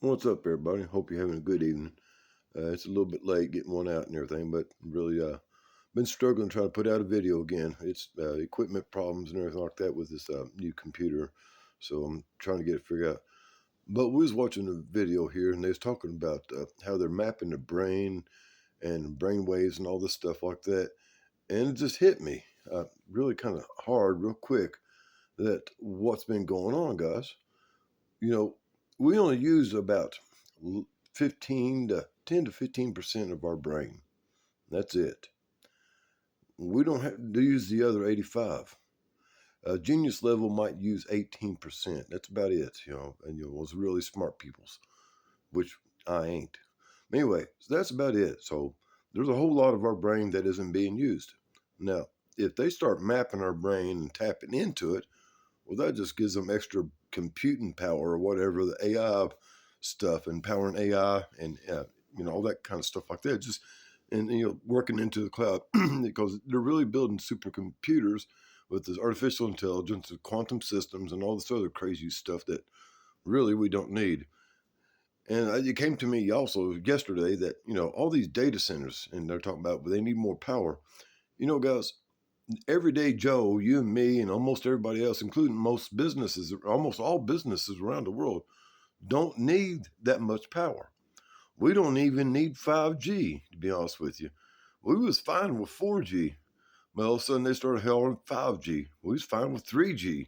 What's up, everybody? Hope you're having a good evening. It's a little bit late getting one out and everything, but really been struggling trying to put out a video again. It's equipment problems and everything like that with this new computer, so I'm trying to get it figured out. But we was watching a video here, and they was talking about how they're mapping the brain and brain waves and all this stuff like that, and it just hit me really kind of hard, real quick, that what's been going on, guys. You know, we only use about 15 to 10 to 15% of our brain. That's it. We don't have to use the other 85. Genius level might use 18%. That's about it, and those really smart people's, which I ain't. Anyway, so that's about it. So there's a whole lot of our brain that isn't being used. Now, if they start mapping our brain and tapping into it, well, that just gives them extra computing power or whatever, the AI stuff, empowering AI and all that kind of stuff like that. Just and working into the cloud because they're really building supercomputers with this artificial intelligence, and quantum systems, and all this other crazy stuff that really we don't need. And it came to me also yesterday that all these data centers, and they're talking about they need more power. Guys, everyday Joe, you and me, and almost everybody else, including most businesses, almost all businesses around the world, don't need that much power. We don't even need 5G, to be honest with you. We was fine with 4G, but all of a sudden they started hailing 5G. We was fine with 3G,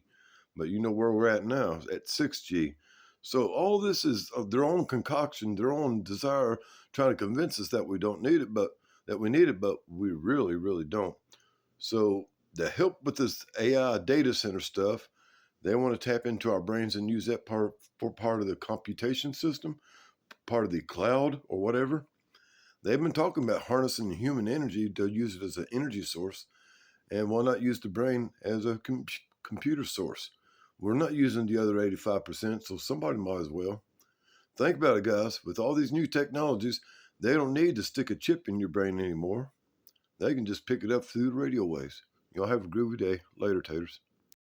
but you know where we're at now, at 6G. So all this is of their own concoction, their own desire, trying to convince us that we don't need it, but that we need it, but we really, really don't. So to help with this AI data center stuff, they want to tap into our brains and use that part for part of the computation system, part of the cloud or whatever. They've been talking about harnessing human energy to use it as an energy source, and why not use the brain as a computer source? We're not using the other 85%, so somebody might as well. Think about it, guys. With all these new technologies, they don't need to stick a chip in your brain anymore. They can just pick it up through the radio waves. Y'all have a groovy day. Later, taters.